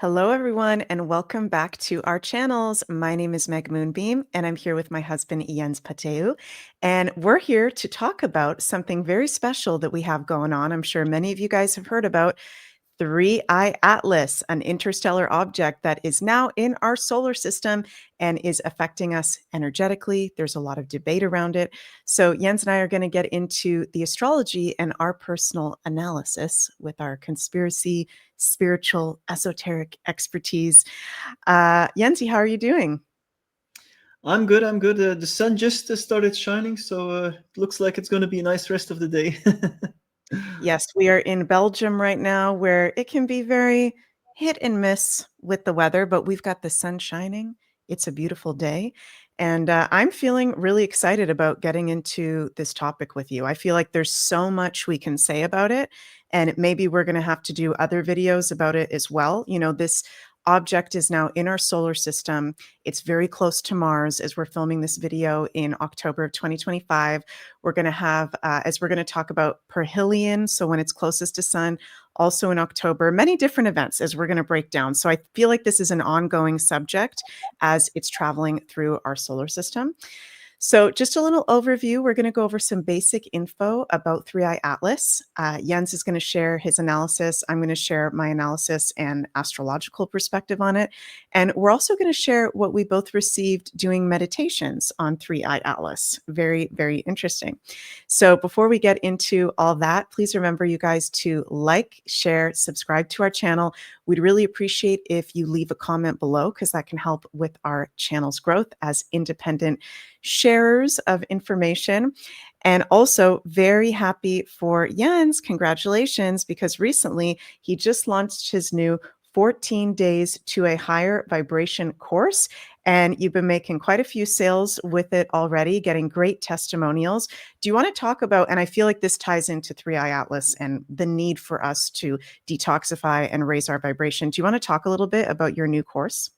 Hello, everyone, and welcome back to our channels. My name is Meg Moonbeam, and I'm here with my husband, Jens Patteeuw. And we're here to talk about something very special that we have going on. I'm sure many of you guys have heard about Three-Eye Atlas, an interstellar object that is now in our solar system and is affecting us energetically. There's a lot of debate around it. So Jens and I are going to get into the astrology and our personal analysis with our conspiracy, spiritual, esoteric expertise. Jensi, how are you doing? I'm good. I'm good. The sun just started shining, so it looks like it's going to be a nice rest of the day. Yes, we are in Belgium right now where it can be very hit and miss with the weather, but we've got the sun shining. It's a beautiful day. And I'm feeling really excited about getting into this topic with you. I feel like there's so much we can say about it. And maybe we're going to have to do other videos about it as well. You know, this object is now in our solar system. It's very close to Mars as we're filming this video in October of 2025. We're going to have, as we're going to talk about perihelion, so when it's closest to sun, also in October, many different events as we're going to break down. So I feel like this is an ongoing subject as it's traveling through our solar system. So just a little overview. We're going to go over some basic info about Three-Eye Atlas. Jens is going to share his analysis. I'm going to share my analysis and astrological perspective on it. And we're also going to share what we both received doing meditations on Three-Eye Atlas. Very, very interesting. So before we get into all that, please remember, you guys, to like, share, subscribe to our channel. We'd really appreciate if you leave a comment below because that can help with our channel's growth as independent sharers of information. And also very happy for Jens. Congratulations, because recently he just launched his new 14 days to a higher vibration course. And you've been making quite a few sales with it already, getting great testimonials. Do you want to talk about, and I feel like this ties into Three-Eye Atlas and the need for us to detoxify and raise our vibration. Do you want to talk a little bit about your new course?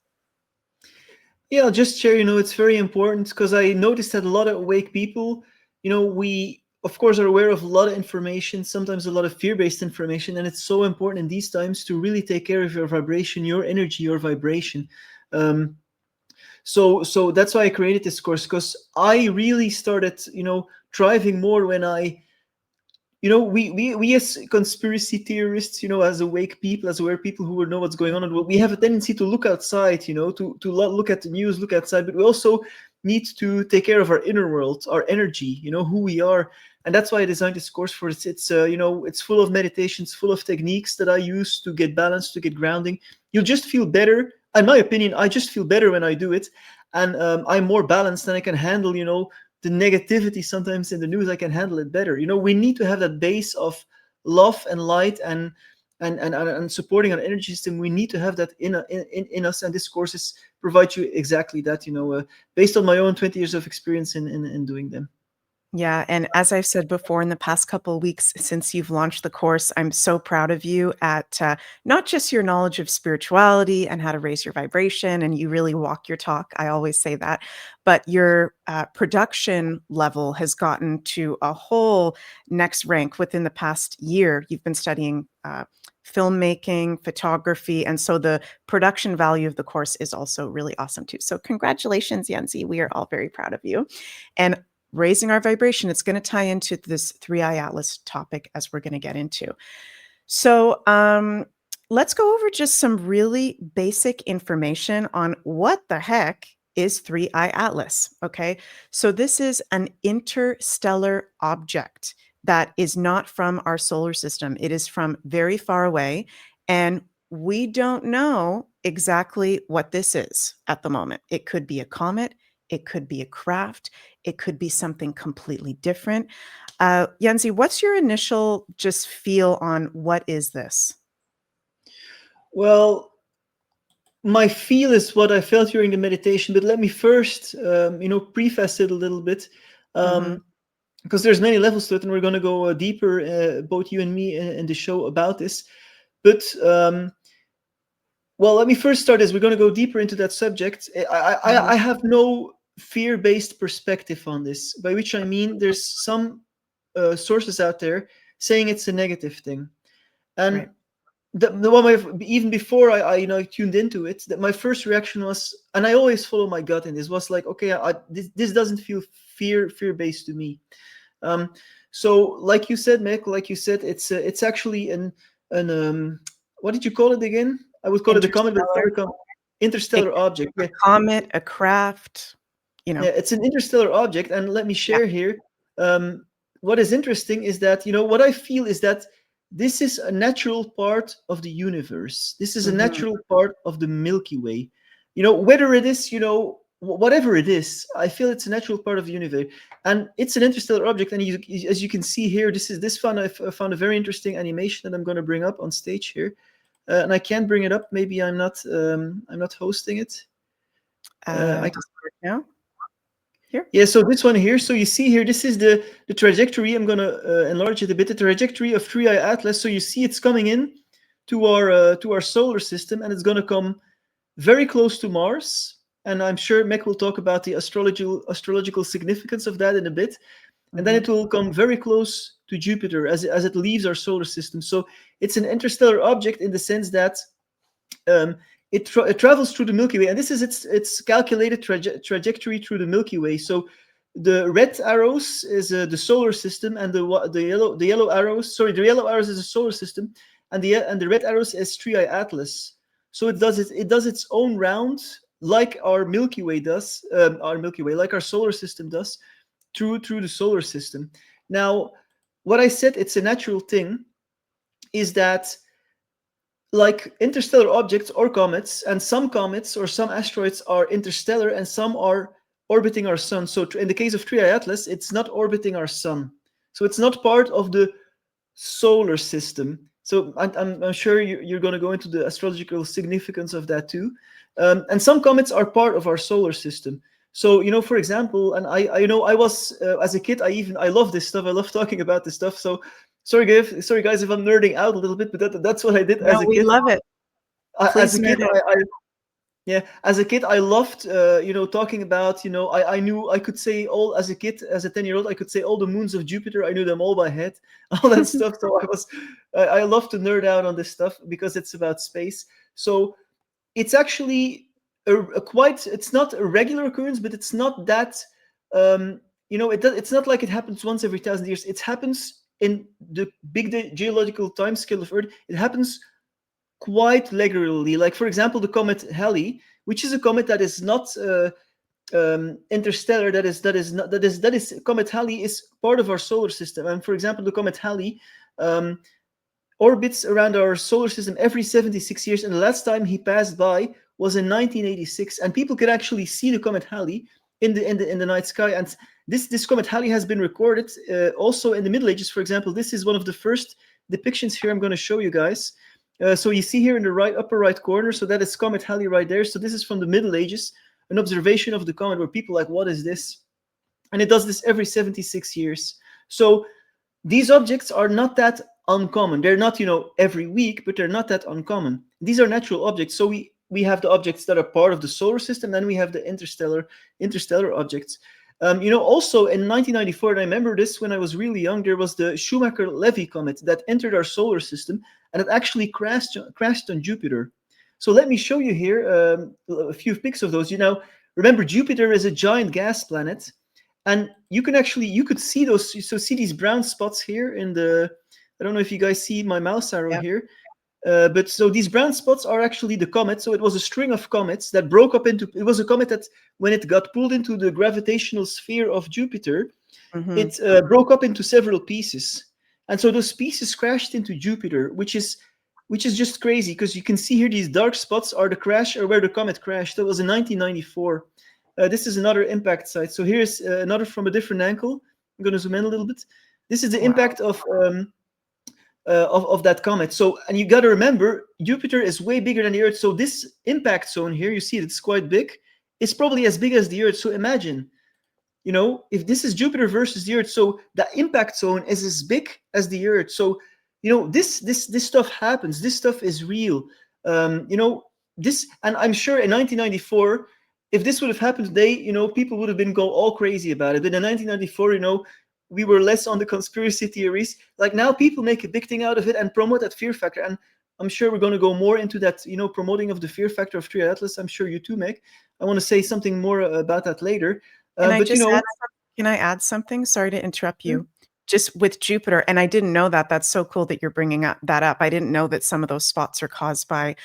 Yeah, I'll just share. It's very important because I noticed that a lot of awake people, we of course are aware of a lot of information, sometimes a lot of fear-based information, and it's so important in these times to really take care of your vibration, your energy, your vibration. Um, so that's why I created this course, because I really started, driving more when we as conspiracy theorists, as awake people, as aware people who know what's going on, and we have a tendency to look outside, look at the news, look outside, but we also need to take care of our inner world, our energy, who we are. And that's why I designed this course for it. It's full of meditations, full of techniques that I use to get balanced, to get grounding. You'll just feel better. In my opinion, I just feel better when I do it. And I'm more balanced and I can handle, the negativity sometimes in the news. I can handle it better. We need to have that base of love and light and supporting our energy system. We need to have that in us, and this courses provide you exactly that, based on my own 20 years of experience in doing them. Yeah, and as I've said before, in the past couple of weeks since you've launched the course, I'm so proud of you at not just your knowledge of spirituality and how to raise your vibration, and you really walk your talk. I always say that, but your production level has gotten to a whole next rank within the past year. You've been studying filmmaking, photography, and so the production value of the course is also really awesome too. So congratulations, Yanzi. We are all very proud of you. And raising our vibration, it's going to tie into this Three-Eye Atlas topic as we're going to get into. So let's go over just some really basic information on what the heck is Three-Eye Atlas. Okay, so this is an interstellar object that is not from our solar system. It is from very far away, and we don't know exactly what this is at the moment. It could be a comet, it could be a craft, it could be something completely different. Yanzi, what's your initial just feel on what is this? Well, my feel is what I felt during the meditation, but let me first, preface it a little bit. Mhm. Because there's many levels to it, and we're going to go deeper, both you and me, in the show about this. But well, let me first start as we're going to go deeper into that subject. Mhm. I have no fear-based perspective on this, by which I mean there's some sources out there saying it's a negative thing. And Right. the one even before I tuned into it, that my first reaction was, and I always follow my gut in this, was like, okay, this doesn't feel fear based to me. Um, so like you said, Mick, like you said, it's actually an what did you call it again? I would call it a comet, but it's not Interstellar. a It interstellar object. A Yeah, comet, a craft, you know. yeah, it's an interstellar object, and let me Yeah. share here. Um, what is interesting is that what I feel is that this is a natural part of the universe. This is a Mhm. natural part of the Milky Way. Whether it is, whatever it is, I feel it's a natural part of the universe, and it's an interstellar object. And as you can see here, this fun. I found a very interesting animation that I'm going to bring up on stage here, and I can't bring it up. Maybe I'm not hosting it. I Discord now. Here. Yeah, so this one here, so you see here, this is the trajectory. I'm gonna enlarge it a bit. The trajectory of Three Eye Atlas. So you see it's coming in to our solar system, and it's gonna come very close to Mars. And I'm sure Meg will talk about the astrological significance of that in a bit. And then Mhm. it will come very close to Jupiter as it leaves our solar system. So it's an interstellar object in the sense that um, it travels through the Milky Way, and this is its calculated trajectory through the Milky Way. So the red arrows is the solar system, and the yellow arrows. Sorry, the yellow arrows is the solar system, and the red arrows is Three Eye Atlas. So it does its own round, like our Milky Way does, like our solar system does, through the solar system. Now, what I said, it's a natural thing, is that like interstellar objects or comets, and some comets or some asteroids are interstellar and some are orbiting our sun. So in the case of Triae Atlas, it's not orbiting our sun. So it's not part of the solar system. So I'm sure you're going to go into the astrological significance of that too. And some comets are part of our solar system. So for example, and I was as a kid, I love this stuff. I love talking about this stuff. So sorry guys if I'm nerding out a little bit, but that's what I did as No, a we kid. love it. As Please a kid, nerd out. yeah, as a kid, I loved, talking about, I knew I could say all as a kid, as a 10-year-old, I could say all the moons of Jupiter. I knew them all by head, all that stuff. So I love to nerd out on this stuff because it's about space. So it's actually it's not a regular occurrence, but it's not that, it's not like it happens once every 1,000 years. It happens in the big geological time scale of Earth. It happens quite regularly. Like for example, the comet Halley, which is a comet that is not interstellar. That is comet Halley is part of our solar system. And for example, the comet Halley um, orbits around our solar system every 76 years. And the last time he passed by was in 1986, and people could actually see the comet Halley in the night sky. And this comet Halley has been recorded also in the Middle Ages. For example, this is one of the first depictions here. I'm going to show you guys. So you see here in the upper right corner, so that is comet Halley right there. So this is from the Middle Ages, an observation of the comet where people are like, what is this? And it does this every 76 years. So these objects are not that uncommon. They're not, every week, but they're not that uncommon. These are natural objects. So we have the objects that are part of the solar system, then we have the interstellar objects. Also in 1994, and I remember this when I was really young, there was the Schumacher-Levy comet that entered our solar system, and it actually crashed on Jupiter. So let me show you here a few pics of those. Remember, Jupiter is a giant gas planet, and you could see those. So see these brown spots here in the. I don't know if you guys see my mouse arrow Yeah. here, but so these brown spots are actually the comet. So it was a string of comets that broke up into. It was a comet that, when it got pulled into the gravitational sphere of Jupiter, Mhm. it broke up into several pieces, and so those pieces crashed into Jupiter, which is just crazy, because you can see here these dark spots are the crash, or where the comet crashed. That was in 1994. This is another impact site. So here's another from a different angle. I'm going to zoom in a little bit. This is the Wow. impact of that comet. So, and you got to remember, Jupiter is way bigger than the Earth. So this impact zone here, you see it's quite big. It's probably as big as the Earth. So imagine, if this is Jupiter versus the Earth, so the impact zone is as big as the Earth. So, this stuff happens. This stuff is real. This, and I'm sure in 1994, if this would have happened today, people would have been go all crazy about it. But in 1994, we were less on the conspiracy theories. Like now, people make a big thing out of it and promote that fear factor. And I'm sure we're going to go more into that, promoting of the fear factor of Triad Atlas. I'm sure you too, Meg. I want to say something more about that later. Can I But just add can I add something? Sorry to interrupt you. Just with Jupiter, and I didn't know that. That's so cool that you're bringing that up. I didn't know that some of those spots are caused by,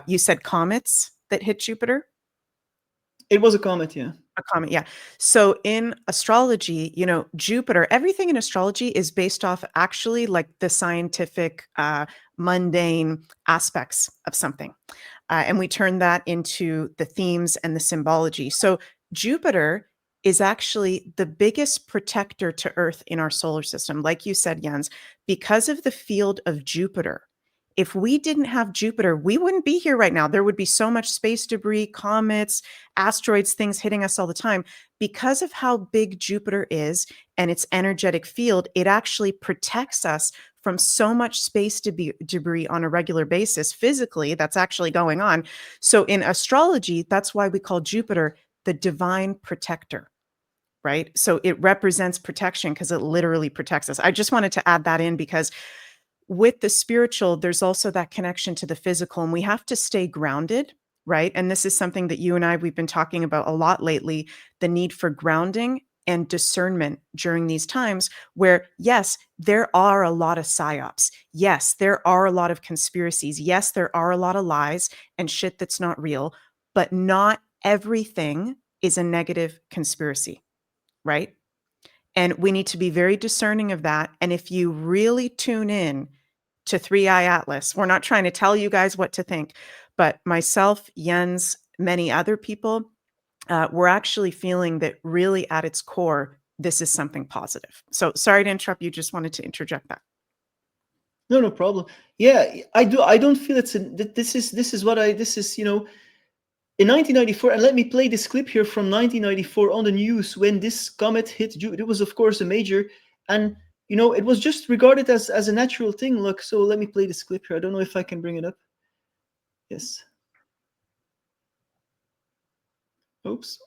you said comets that hit Jupiter? it was a comet, yeah. A comet, yeah. So in astrology, Jupiter, everything in astrology is based off actually like the scientific, mundane aspects of something. And we turn that into the themes and the symbology. So Jupiter is actually the biggest protector to Earth in our solar system. Like you said, Jens, because of the field of Jupiter. If we didn't have Jupiter, we wouldn't be here right now. There would be so much space debris, comets, asteroids, things hitting us all the time. Because of how big Jupiter is and its energetic field, it actually protects us from so much space debris on a regular basis physically that's actually going on. So in astrology, that's why we call Jupiter the divine protector, right? So it represents protection because it literally protects us. I just wanted to add that in because with the spiritual, there's also that connection to the physical, and we have to stay grounded, right? And this is something that you and we've been talking about a lot lately, the need for grounding and discernment during these times where, yes, there are a lot of psyops. Yes, there are a lot of conspiracies. Yes, there are a lot of lies and shit that's not real, but not everything is a negative conspiracy, right? And we need to be very discerning of that. And if you really tune in to Three Eye Atlas, we're not trying to tell you guys what to think, but myself, Jens, many other people, we're actually feeling that really at its core, this is something positive. So sorry to interrupt you. Just wanted to interject that. No problem. Yeah, I do. I don't feel this is what I this is in 1994. And let me play this clip here from 1994 on the news when this comet hit Jupiter. It was of course a major, and it was just regarded as a natural thing. Look, so let me play this clip here. I don't know if I can bring it up. Yes. Oops.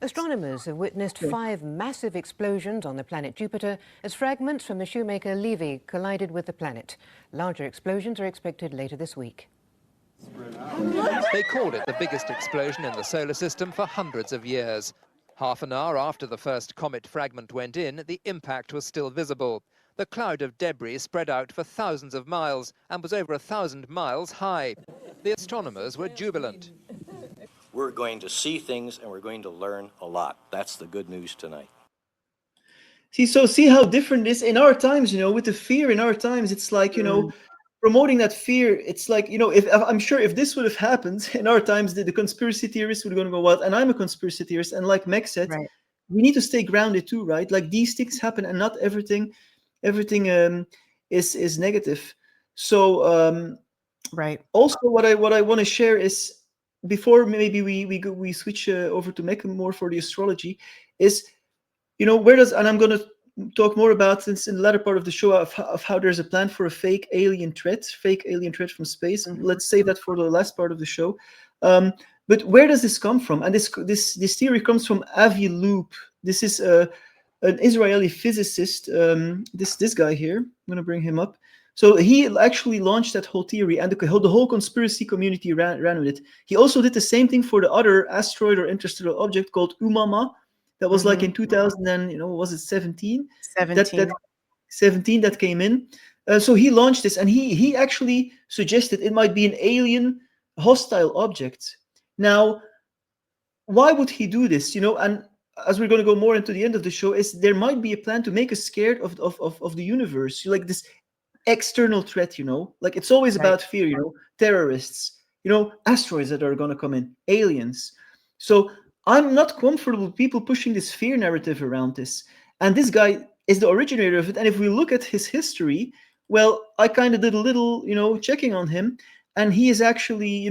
Astronomers have witnessed 5 massive explosions on the planet Jupiter as fragments from the shoemaker Levy collided with the planet. Larger explosions are expected later this week. They called it the biggest explosion in the solar system for hundreds of years. Half an hour after the first comet fragment went in, the impact was still visible. The cloud of debris spread out for thousands of miles and was over 1,000 miles high. The astronomers were jubilant. We're going to see things and we're going to learn a lot. That's the good news tonight. See how different it is in our times, with the fear in our times. It's like, promoting that fear. It's like, if I'm sure if this would have happened in our times, the conspiracy theorists would go wild. And I'm a conspiracy theorist. And like Meg said, Right. we need to stay grounded too, right? Like these things happen and not everything is negative. So Right. also what I want to share is, before maybe we switch over to Meg more for the astrology, is and I'm going to talk more about this in the latter part of the show of how there's a plan for a fake alien threat from space. Mhm. Let's save that for the last part of the show. But where does this come from? And this theory comes from Avi Loeb. This is an Israeli physicist. This guy here. I'm going to bring him up. So he actually launched that whole theory, and the whole conspiracy community ran with it. He also did the same thing for the other asteroid or interstellar object called Umama. That was like in 2000 and was it 17? 17. That 17 that came in. So he launched this, and he actually suggested it might be an alien hostile object. Now, why would he do this? And as we're going to go more into the end of the show, is there might be a plan to make us scared of the universe, like this external threat. Like it's always Right. about fear. Terrorists. Asteroids that are going to come in, aliens. So I'm not comfortable with people pushing this fear narrative around this. And this guy is the originator of it. And if we look at his history, well, I kind of did a little, checking on him. And he is actually,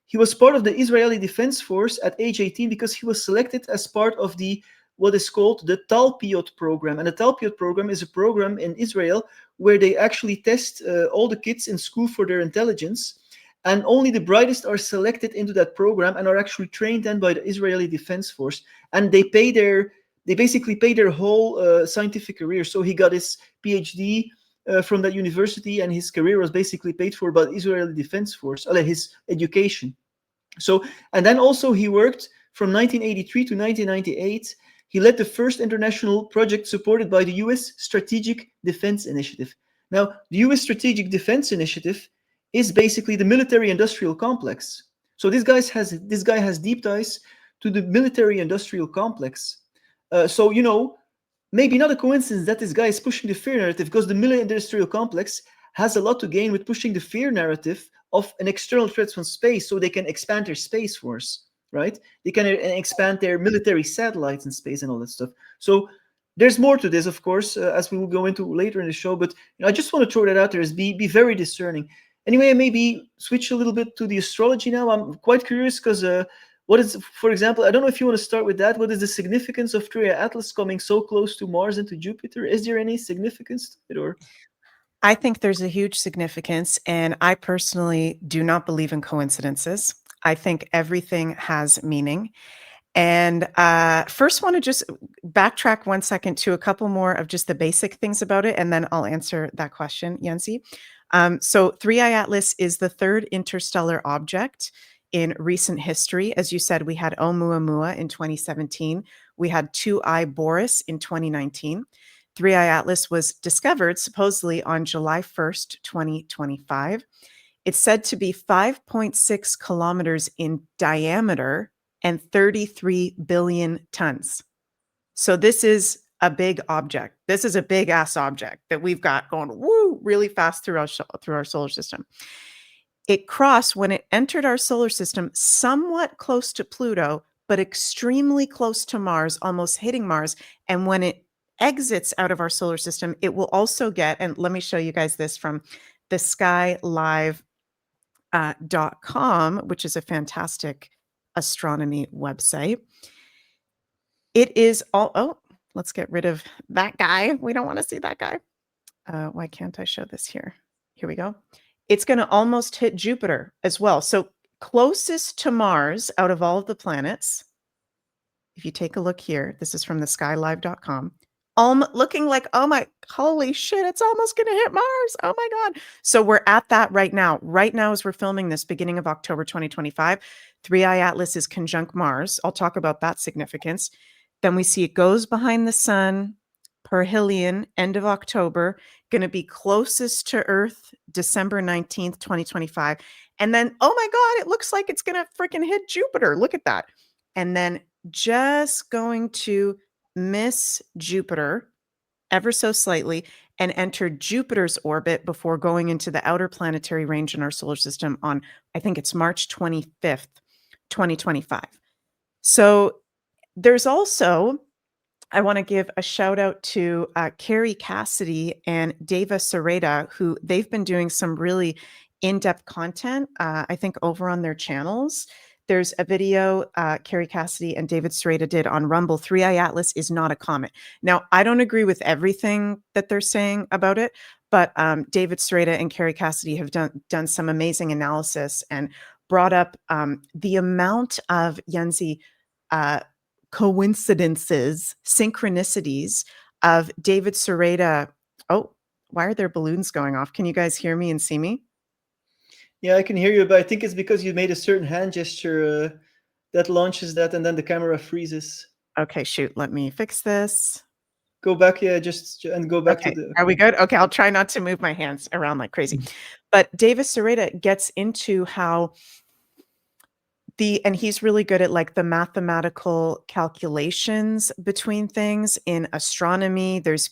he was part of the Israeli Defense Force at age 18 because he was selected as part of what is called the Talpiot program. And the Talpiot program is a program in Israel where they actually test all the kids in school for their intelligence. And only the brightest are selected into that program and are actually trained then by the Israeli Defense Force. And they basically pay their whole scientific career. So he got his PhD from that university, and his career was basically paid for by the Israeli Defense Force, his education. So, and then also he worked from 1983 to 1998. He led the first international project supported by the US Strategic Defense Initiative. Now, the US Strategic Defense Initiative is basically the military industrial complex. So this guy has deep ties to the military industrial complex. So, maybe not a coincidence that this guy is pushing the fear narrative, because the military industrial complex has a lot to gain with pushing the fear narrative of an external threat from space, so they can expand their space force, right? They can expand their military satellites in space and all that stuff. So there's more to this, of course, as we will go into later in the show. But I just want to throw that out there, is be very discerning. Anyway, maybe switch a little bit to the astrology now. I'm quite curious because what is, for example, I don't know if you want to start with that. What is the significance of Triae Atlas coming so close to Mars and to Jupiter? Is there any significance to it, or? I think there's a huge significance, and I personally do not believe in coincidences. I think everything has meaning. And first, want to just backtrack 1 second to a couple more of just the basic things about it, and then I'll answer that question, Yancy. So 3I Atlas is the third interstellar object in recent history. As you said, we had Oumuamua in 2017. We had 2I Boris in 2019. 3I Atlas was discovered supposedly on July 1st, 2025. It's said to be 5.6 kilometers in diameter and 33 billion tons. So this is a big object. This is a big ass object that we've got going really fast through our solar system. It crossed, when it entered our solar system, somewhat close to Pluto, but extremely close to Mars, almost hitting Mars. And when it exits out of our solar system, it will also get, and let me show you guys this from the skylive.com, which is a fantastic astronomy website. It is let's get rid of that guy. We don't want to see that guy. Why can't I show this here? Here we go. It's going to almost hit Jupiter as well. So closest to Mars out of all of the planets, if you take a look here, this is from the skylive.com, looking like, oh my, holy shit, it's almost going to hit Mars. Oh my God. So we're at that right now. Right now, as we're filming this, beginning of October 2025, 3I Atlas is conjunct Mars. I'll talk about that significance. Then we see it goes behind the sun, perihelion, end of October, going to be closest to Earth, December 19th, 2025. And then, oh my God, it looks like it's going to freaking hit Jupiter. Look at that. And then just going to miss Jupiter ever so slightly and enter Jupiter's orbit before going into the outer planetary range in our solar system on, I think it's March 25th, 2025. So there's also, I want to give a shout out to Carrie Cassidy and Deva Sereda, who they've been doing some really in-depth content, I think over on their channels. There's a video Carrie Cassidy and David Sereda did on Rumble. 3I Atlas is not a comet. Now, I don't agree with everything that they're saying about it, but David Sereda and Carrie Cassidy have done some amazing analysis and brought up the amount of Yanzi coincidences, synchronicities of David Sereda. Oh, why are there balloons going off? Can you guys hear me and see me? Yeah, I can hear you, but I think it's because you made a certain hand gesture that launches that, and then the camera freezes. Okay, shoot. Let me fix this. Go back, yeah, and go back Okay. to the... Are we good? Okay, I'll try not to move my hands around like crazy. But David Sereda gets into how and he's really good at like the mathematical calculations between things in astronomy. There's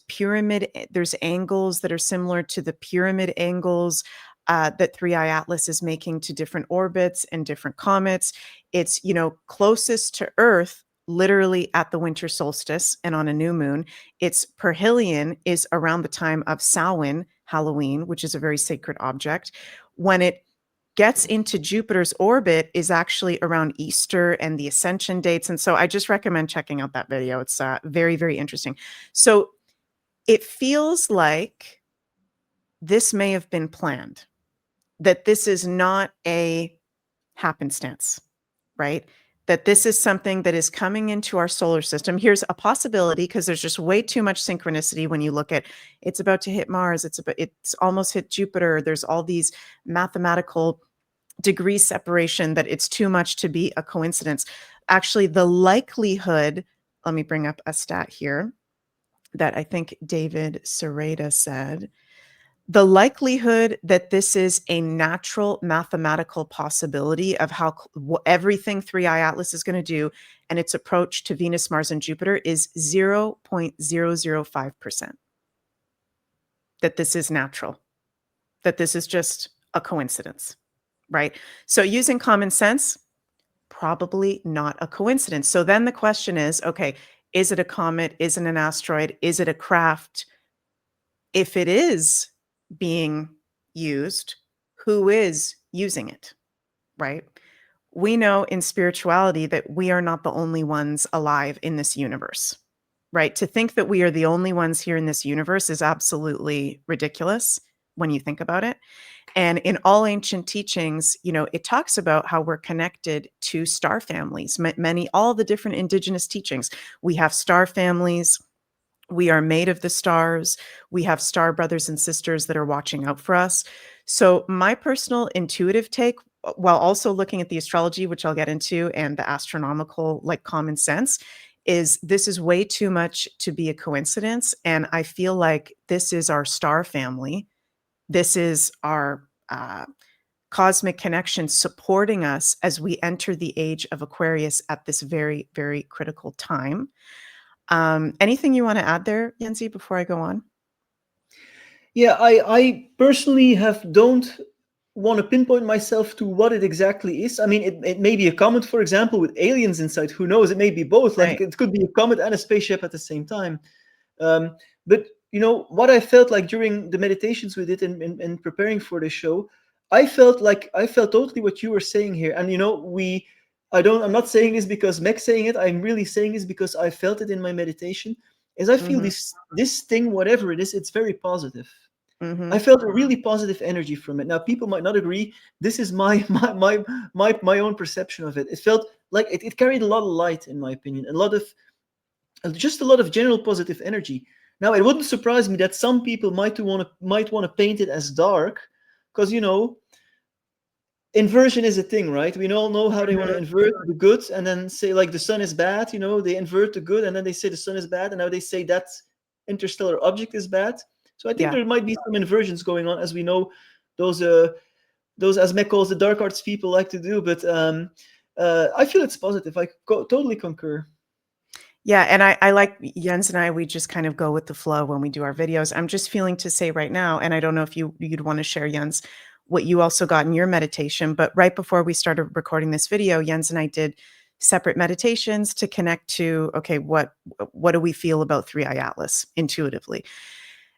angles that are similar to the pyramid angles that 3I Atlas is making to different orbits and different comets. It's, closest to Earth, literally at the winter solstice and on a new moon. Its perihelion is around the time of Samhain, Halloween, which is a very sacred object. When it gets into Jupiter's orbit is actually around Easter and the ascension dates. And so I just recommend checking out that video. It's very, very interesting. So it feels like this may have been planned, that this is not a happenstance, right? that this is something that is coming into our solar system. Here's a possibility, because there's just way too much synchronicity when you look at it's about to hit Mars, it's almost hit Jupiter. There's all these mathematical degree separation that it's too much to be a coincidence. Actually, the likelihood, let me bring up a stat here that I think David Sereda said. The likelihood that this is a natural mathematical possibility of how everything 3i Atlas is going to do and its approach to Venus, Mars, and Jupiter is 0.005%. That this is natural, that this is just a coincidence, right? So using common sense, probably not a coincidence. So then the question is, okay, is it a comet? Is it an asteroid? Is it a craft? If it is being used, who is using it, right? We know in spirituality that we are not the only ones alive in this universe, right? To think that we are the only ones here in this universe is absolutely ridiculous when you think about it. And in all ancient teachings, it talks about how we're connected to star families, all the different indigenous teachings. We have star families. We are made of the stars. We have star brothers and sisters that are watching out for us. So my personal intuitive take, while also looking at the astrology, which I'll get into, and the astronomical, like common sense, is this is way too much to be a coincidence. And I feel like this is our star family. This is our cosmic connection supporting us as we enter the age of Aquarius at this very, very critical time. Anything you want to add there, Yenzi, before I go on? Yeah, I personally don't want to pinpoint myself to what it exactly is. I mean, it may be a comet, for example, with aliens inside. Who knows? It may be both. Like Right. it could be a comet and a spaceship at the same time. But what I felt like during the meditations we did in preparing for the show, I felt totally what you were saying here. And I'm not saying this because Meg's saying it. I'm really saying this because I felt it in my meditation. As I feel this thing, whatever it is, it's very positive. I felt a really positive energy from it. Now, people might not agree. This is my own perception of it. It felt like it carried a lot of light, in my opinion, just a lot of general positive energy. Now, it wouldn't surprise me that some people might want to paint it as dark, because inversion is a thing, right? We all know how they want to invert the good and then say like the sun is bad. They invert the good and then they say the sun is bad, and now they say that interstellar object is bad. So I think there might be some inversions going on, as we know those as Meg calls the dark arts people like to do. But I feel it's positive. I totally concur. Yeah, and I like Jens and I, we just kind of go with the flow when we do our videos. I'm just feeling to say right now, and I don't know if you'd want to share, Jens, what you also got in your meditation, but right before we started recording this video, Jens and I did separate meditations to connect to, okay, what do we feel about 3i Atlas intuitively?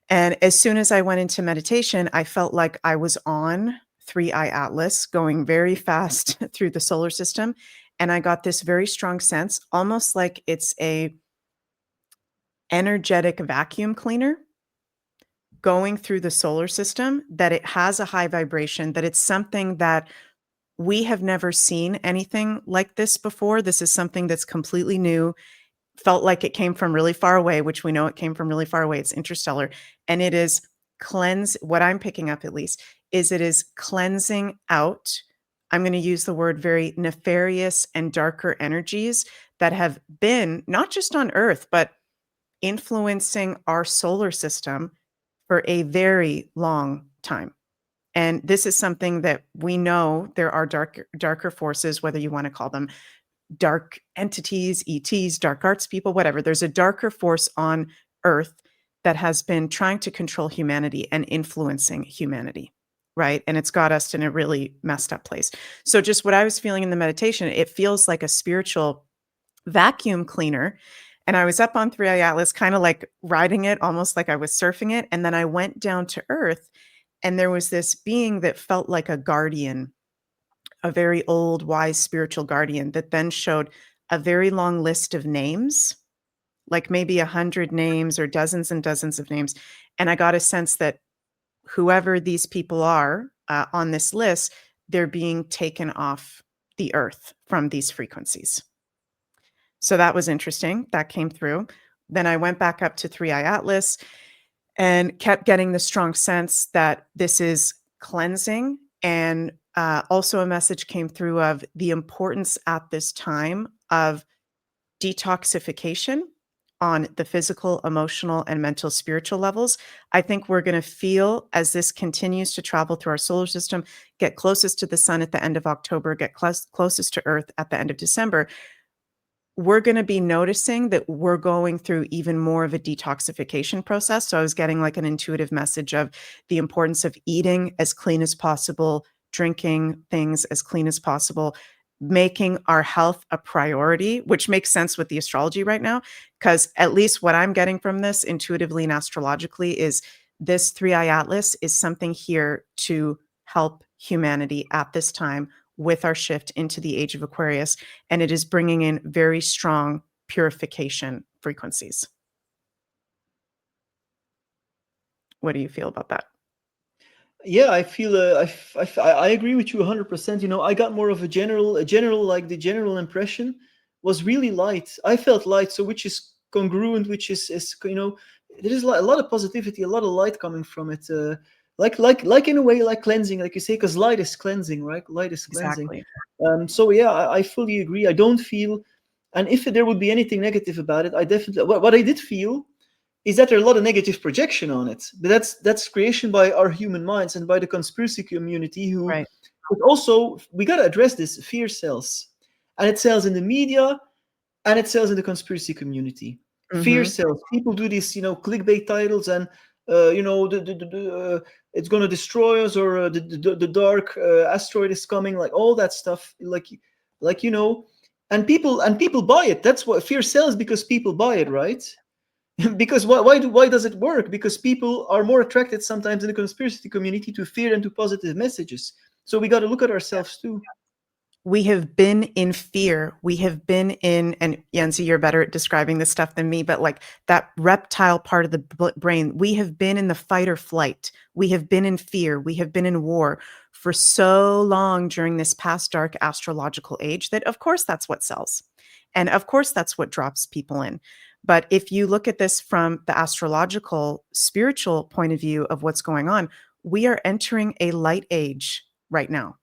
And as soon as I went into meditation, I felt like I was on 3i Atlas going very fast through the solar system. And I got this very strong sense, almost like it's a energetic vacuum cleaner going through the solar system, that it has a high vibration, that it's something that we have never seen anything like this before. This is something that's completely new. Felt like it came from really far away, which we know it came from really far away. It's interstellar. And it is what I'm picking up at least, is it is cleansing out, I'm going to use the word very nefarious and darker energies that have been not just on Earth, but influencing our solar system for a very long time. And this is something that we know there are darker forces, whether you want to call them dark entities, ETs, dark arts people, whatever. There's a darker force on Earth that has been trying to control humanity and influencing humanity, right? And it's got us in a really messed up place. So just what I was feeling in the meditation, it feels like a spiritual vacuum cleaner. And I was up on 3i Atlas, kind of like riding it, almost like I was surfing it. And then I went down to Earth, and there was this being that felt like a guardian, a very old, wise spiritual guardian, that then showed a very long list of names, like maybe 100 names or dozens and dozens of names. And I got a sense that whoever these people are on this list, they're being taken off the Earth from these frequencies. So that was interesting. That came through. Then I went back up to Three Eye Atlas and kept getting the strong sense that this is cleansing. And also a message came through of the importance at this time of detoxification on the physical, emotional, and mental, spiritual levels. I think we're going to feel, as this continues to travel through our solar system, get closest to the sun at the end of October, get closest to Earth at the end of December, we're going to be noticing that we're going through even more of a detoxification process. So I was getting like an intuitive message of the importance of eating as clean as possible, drinking things as clean as possible, making our health a priority, which makes sense with the astrology right now. Because at least what I'm getting from this intuitively and astrologically is this Three Eye Atlas is something here to help humanity at this time with our shift into the age of Aquarius, and it is bringing in very strong purification frequencies. What do you feel about that? Yeah, I feel I agree with you 100%. You know, I got more of a general like the general impression was really light. I felt light, so which is congruent, which is you know, there is a lot of positivity, a lot of light coming from it. Like in a way like cleansing, like you say, because light is cleansing, right? Light is cleansing. Exactly. So yeah, I fully agree. I don't feel, and if there would be anything negative about it, I definitely what I did feel is that there are a lot of negative projection on it. But that's creation by our human minds and by the conspiracy community who, Right. but also we got to address this fear sells, and it sells in the media and it sells in the conspiracy community. Fear Mhm. sells. People do these, you know, clickbait titles and you know it's going to destroy us, or the dark asteroid is coming, like all that stuff, like you know, and people buy it. That's what fear sells, because people buy it, right? Because why does it work? Because people are more attracted sometimes in the conspiracy community to fear and to positive messages. So we got to look at ourselves too. We have been in fear. We have been in, and Yancy, you're better at describing this stuff than me, but like that reptile part of the brain, we have been in the fight or flight. We have been in fear. We have been in war for so long during this past dark astrological age that, of course, that's what sells. And of course, that's what drops people in. But if you look at this from the astrological, spiritual point of view of what's going on, we are entering a light age right now.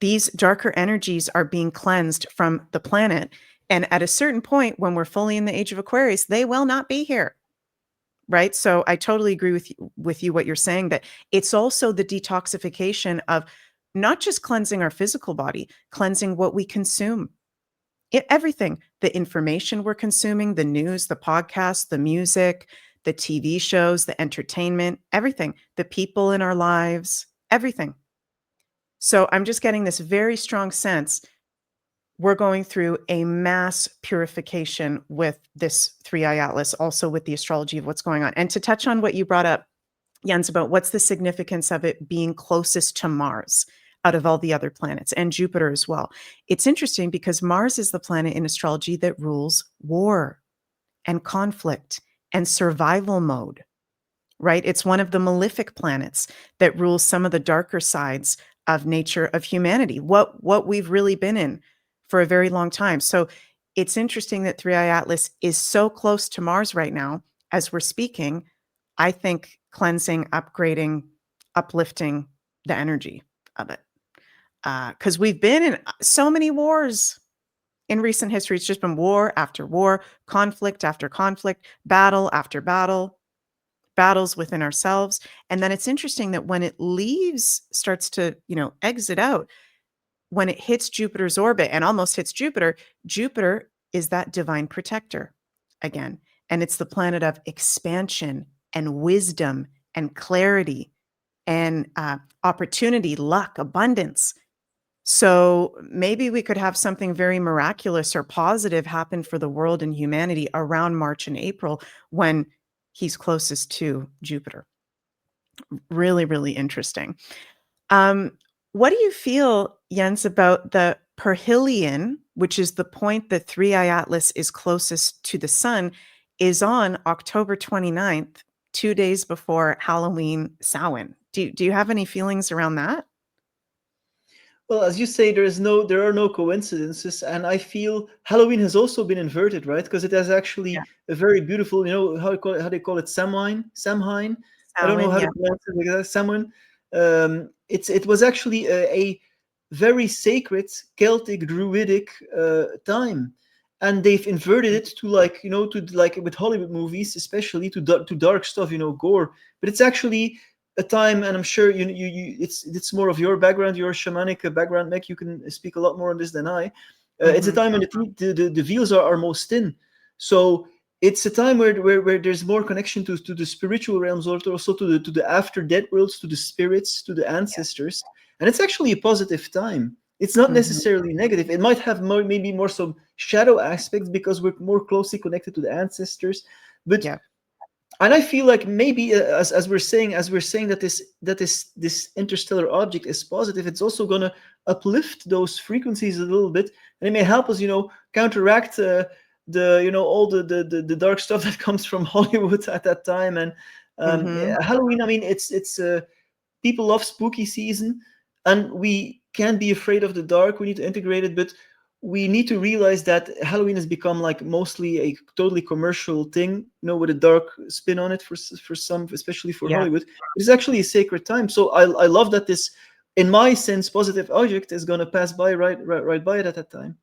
These darker energies are being cleansed from the planet. And at a certain point, when we're fully in the age of Aquarius, they will not be here. Right. So I totally agree with you what you're saying, that it's also the detoxification of not just cleansing our physical body, cleansing what we consume. Everything, the information we're consuming, the news, the podcasts, the music, the TV shows, the entertainment, everything, the people in our lives, everything. So I'm just getting this very strong sense we're going through a mass purification with this Three Eye Atlas, also with the astrology of what's going on. And to touch on what you brought up, Jens, about what's the significance of it being closest to Mars out of all the other planets, and Jupiter as well. It's interesting because Mars is the planet in astrology that rules war and conflict and survival mode, right? It's one of the malefic planets that rules some of the darker sides of nature of humanity, what we've really been in for a very long time. So it's interesting that Three Eye Atlas is so close to Mars right now as we're speaking. I think cleansing, upgrading, uplifting the energy of it. Because we've been in so many wars in recent history. It's just been war after war, conflict after conflict, battle after battle, battles within ourselves. And then it's interesting that when it leaves, starts to, exit out, when it hits Jupiter's orbit and almost hits Jupiter, Jupiter is that divine protector again. And it's the planet of expansion and wisdom and clarity and opportunity, luck, abundance. So maybe we could have something very miraculous or positive happen for the world and humanity around March and April when he's closest to Jupiter. Really, really interesting. Um, what do you feel, Jens, about the perihelion, which is the point that Three Eye Atlas is closest to the sun, is on October 29th, 2 days before Halloween Samhain? Do you have any feelings around that? Well, as you say, there are no coincidences, and I feel Halloween has also been inverted, right? Because it has Yeah. actually a very beautiful, how they call it, Samhain. I don't know Samhain, how yeah. to pronounce it, like that, Samhain. It was actually a very sacred Celtic Druidic time, and they've inverted it to, like, to, like, with Hollywood movies, especially to dark stuff, gore. But it's actually a time, and I'm sure it's more of your background, your shamanic background, Meg. You can speak a lot more on this than I. It's a Mhm. time when the veils are most thin, so it's a time where there's more connection to the spiritual realms, or also to the after death worlds, to the spirits, to the ancestors, and it's actually a positive time. It's not Mhm. necessarily negative. It might have maybe more some shadow aspects because we're more closely connected to the ancestors, but Yeah. and I feel like maybe, as we're saying that this interstellar object is positive, it's also gonna uplift those frequencies a little bit, and it may help us, counteract the all the dark stuff that comes from Hollywood at that time. And Mhm. Halloween, I mean, it's people love spooky season, and we can't be afraid of the dark. We need to integrate it, but we need to realize that Halloween has become like mostly a totally commercial thing, with a dark spin on it for some, especially for Yeah. Hollywood. It's actually a sacred time. So I love that this, in my sense, positive object is gonna pass by right by it at that time.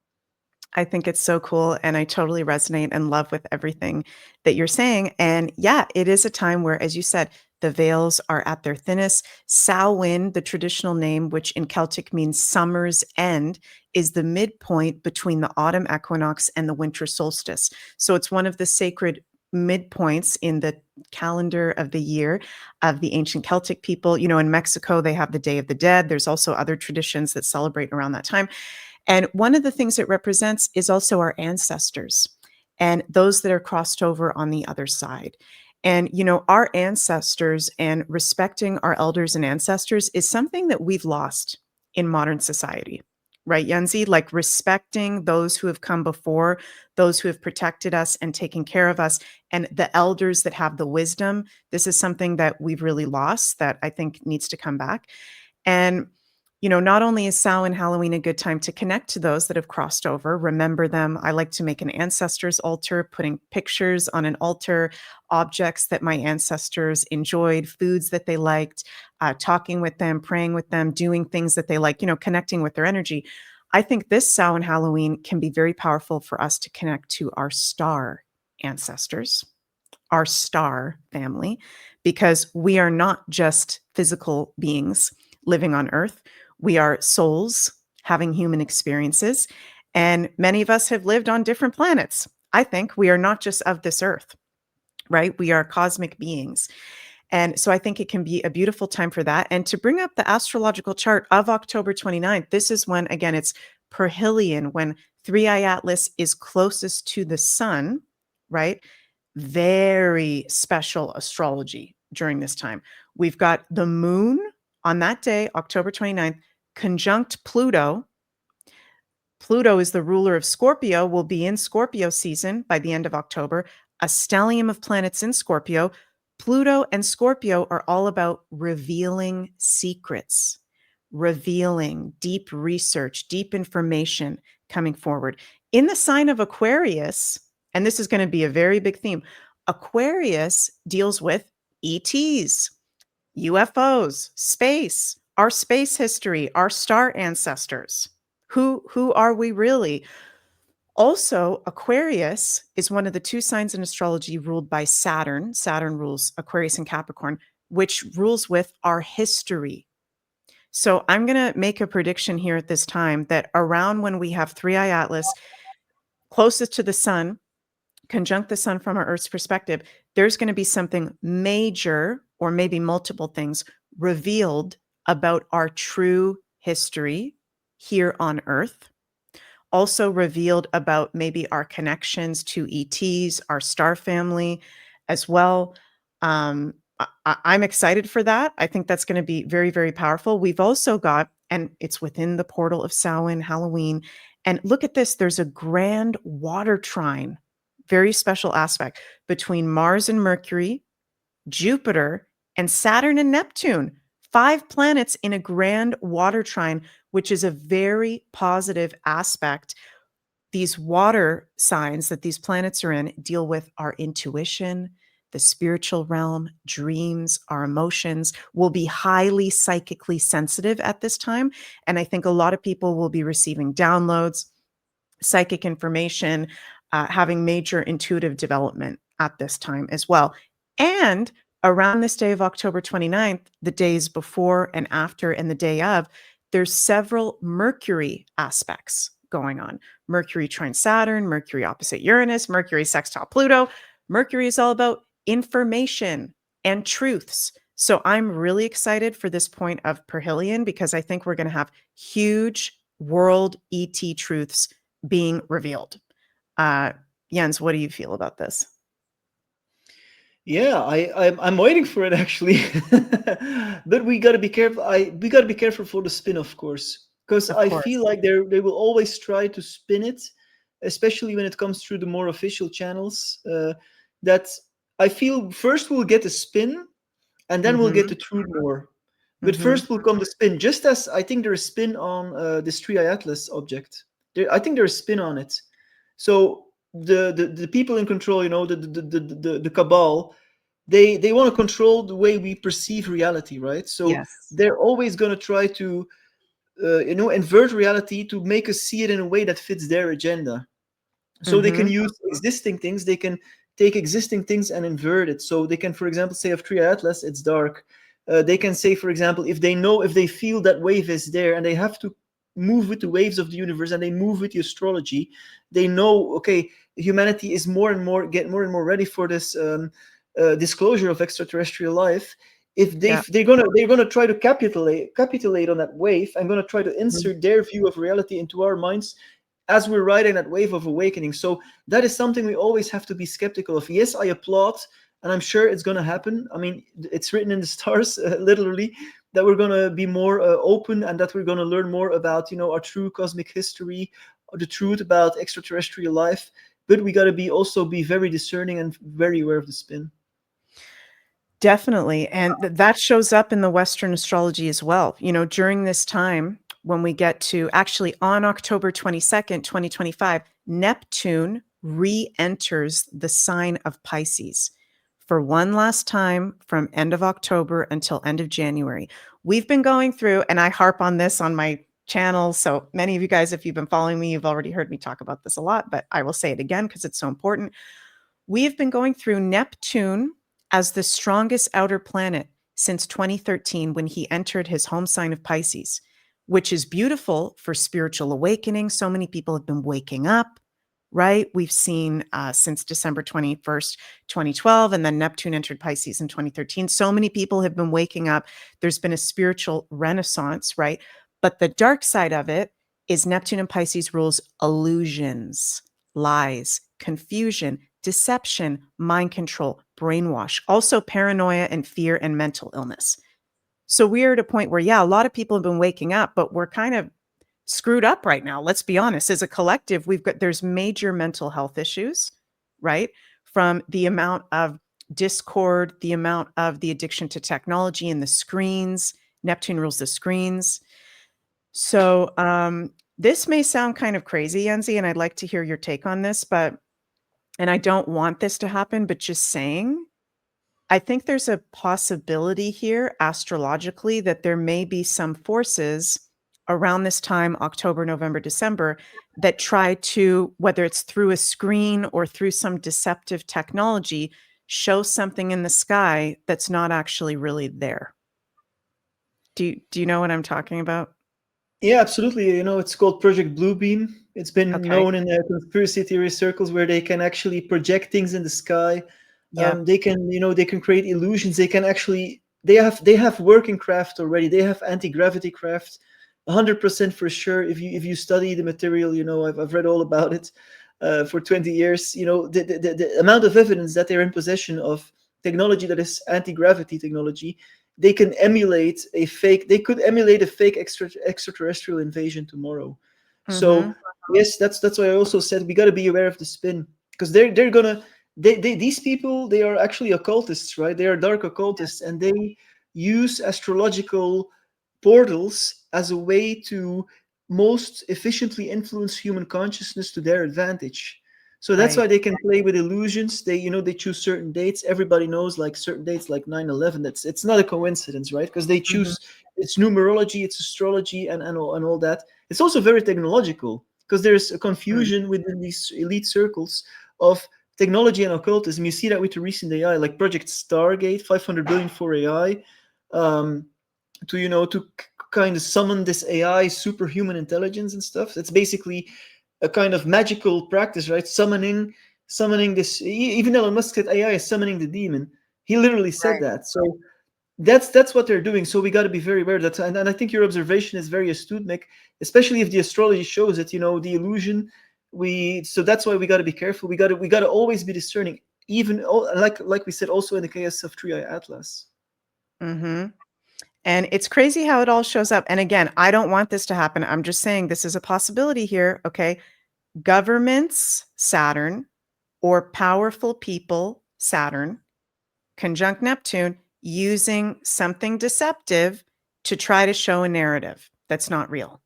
I think it's so cool, and I totally resonate and love with everything that you're saying, and yeah, it is a time where, as you said, the veils are at their thinnest. Samhain, the traditional name, which in Celtic means summer's end, is the midpoint between the autumn equinox and the winter solstice. So it's one of the sacred midpoints in the calendar of the year of the ancient Celtic people. In Mexico, they have the Day of the Dead. There's also other traditions that celebrate around that time. And one of the things it represents is also our ancestors and those that are crossed over on the other side. And, our ancestors and respecting our elders and ancestors is something that we've lost in modern society, right, Yenzi? Like respecting those who have come before, those who have protected us and taken care of us, and the elders that have the wisdom. This is something that we've really lost that I think needs to come back. And, not only is Samhain Halloween a good time to connect to those that have crossed over, remember them. I like to make an ancestors altar, putting pictures on an altar, objects that my ancestors enjoyed, foods that they liked, talking with them, praying with them, doing things that they like, connecting with their energy. I think this Samhain Halloween can be very powerful for us to connect to our star ancestors, our star family, because we are not just physical beings living on Earth. We are souls having human experiences. And many of us have lived on different planets. I think we are not just of this Earth, right? We are cosmic beings. And so I think it can be a beautiful time for that. And to bring up the astrological chart of October 29th, this is when, again, it's perihelion, when Three Eye Atlas is closest to the sun, right? Very special astrology during this time. We've got the moon on that day, October 29th, conjunct Pluto. Pluto is the ruler of Scorpio, will be in Scorpio season by the end of October. A stellium of planets in Scorpio. Pluto and Scorpio are all about revealing secrets, revealing deep research, deep information coming forward. In the sign of Aquarius, and this is going to be a very big theme, Aquarius deals with ETs, UFOs, space, our space history, our star ancestors. Who are we really? Also, Aquarius is one of the two signs in astrology ruled by Saturn. Saturn rules Aquarius and Capricorn, which rules with our history. So I'm going to make a prediction here at this time that around when we have Three Eye Atlas closest to the sun, conjunct the sun from our Earth's perspective, there's going to be something major or maybe multiple things revealed about our true history here on Earth. Also revealed about maybe our connections to ETs, our star family as well. I'm excited for that. I think that's going to be very, very powerful. We've also got, and it's within the portal of Samhain, Halloween. And look at this, there's a grand water trine, very special aspect between Mars and Mercury, Jupiter, and Saturn and Neptune. 5 planets in a grand water trine, which is a very positive aspect. These water signs that these planets are in deal with our intuition, the spiritual realm, dreams, our emotions. Will be highly psychically sensitive at this time. And I think a lot of people will be receiving downloads, psychic information, having major intuitive development at this time as well. And around this day of October 29th, the days before and after and the day of, there's several Mercury aspects going on. Mercury trine Saturn, Mercury opposite Uranus, Mercury sextile Pluto. Mercury is all about information and truths. So I'm really excited for this point of perihelion because I think we're going to have huge world ET truths being revealed. Jens, what do you feel about this? Yeah, I'm waiting for it actually, but we got to be careful. We got to be careful for the spin, of course, because Of I course. feel like they will always try to spin it, especially when it comes through the more official channels. That I feel first we'll get a spin, and then we'll get Mm-hmm. the truth more. But Mm-hmm. first will come the spin, just as I think there's a spin on this Three Atlas object. I think there's a spin on it. So the people in control, the cabal, they want to control the way we perceive reality, right? So Yes. they're always going to try to invert reality to make us see it in a way that fits their agenda. So they can Mm-hmm. use existing things, they can take existing things and invert it. So they can, for example, say of Tria Atlas, it's dark. They can say, for example, if they feel that wave is there and they have to move with the waves of the universe and they move with the astrology, they know, okay, humanity is more and more ready for this disclosure of extraterrestrial life. If Yeah. they're gonna try to capitulate on that wave and gonna try to Mhm. insert their view of reality into our minds as we're riding that wave of awakening. So that is something we always have to be skeptical of. Yes, I applaud, and I'm sure it's going to happen. I mean, it's written in the stars, literally, that we're going to be more open and that we're going to learn more about, our true cosmic history, the truth about extraterrestrial life. But we got to be very discerning and very aware of the spin. Definitely. And that shows up in the Western astrology as well. During this time, when we get to actually on October 22nd, 2025, Neptune re enters the sign of Pisces for one last time from end of October until end of January. We've been going through, and I harp on this on my channel. So many of you guys, if you've been following me, you've already heard me talk about this a lot, but I will say it again because it's so important. We've been going through Neptune as the strongest outer planet since 2013 when he entered his home sign of Pisces, which is beautiful for spiritual awakening. So many people have been waking up, right? We've seen since December 21st, 2012, and then Neptune entered Pisces in 2013. So many people have been waking up. There's been a spiritual renaissance, right? But the dark side of it is Neptune and Pisces rules illusions, lies, confusion, deception, mind control, brainwash, also paranoia and fear and mental illness. So we're at a point where, yeah, a lot of people have been waking up, but we're kind of screwed up right now. Let's be honest. As a collective, there's major mental health issues, right? From the amount of discord, the amount of the addiction to technology and the screens. Neptune rules the screens. So this may sound kind of crazy, Yenzi, and I'd like to hear your take on this, and I don't want this to happen, but just saying, I think there's a possibility here astrologically that there may be some forces around this time, October, November, December, that try to, whether it's through a screen or through some deceptive technology, show something in the sky that's not actually really there. Do you know what I'm talking about? Yeah, absolutely. It's called Project Bluebeam. It's been Okay. known in conspiracy theory circles where they can actually project things in the sky. Yeah. They can create illusions. They have working craft already. They have anti-gravity craft, 100% for sure. If you study the material, I've read all about it for 20 years. The amount of evidence that they're in possession of technology that is anti-gravity technology. They could emulate a fake extraterrestrial invasion tomorrow. Mm-hmm. So yes, that's why I also said we got to be aware of the spin, because they're gonna these people, they are actually occultists, right? They are dark occultists, and they use astrological portals as a way to most efficiently influence human consciousness to their advantage. So that's why Right. they can play with illusions. They choose certain dates. Everybody knows like certain dates like 9/11. It's not a coincidence, right? Because they Mhm. choose, it's numerology, it's astrology, and all that. It's also very technological because there's a Mm. confusion within these elite circles of technology and occultism. You see that with the recent AI, like Project Stargate, 500 billion for AI, um, to kind of summon this AI superhuman intelligence and stuff. It's basically a kind of magical practice, right? Summoning this. Even Elon Musk said AI is summoning the demon. He literally said Right. that. So that's what they're doing. So we got to be very aware of that. And I think your observation is very astute, Mick, especially if the astrology shows it. The illusion. So that's why we got to be careful. We got to always be discerning. Even like we said, also in the case of Three Eye Atlas. Mhm. And it's crazy how it all shows up. And again, I don't want this to happen. I'm just saying this is a possibility here, okay? Governments, Saturn, or powerful people, Saturn, conjunct Neptune, using something deceptive to try to show a narrative that's not real,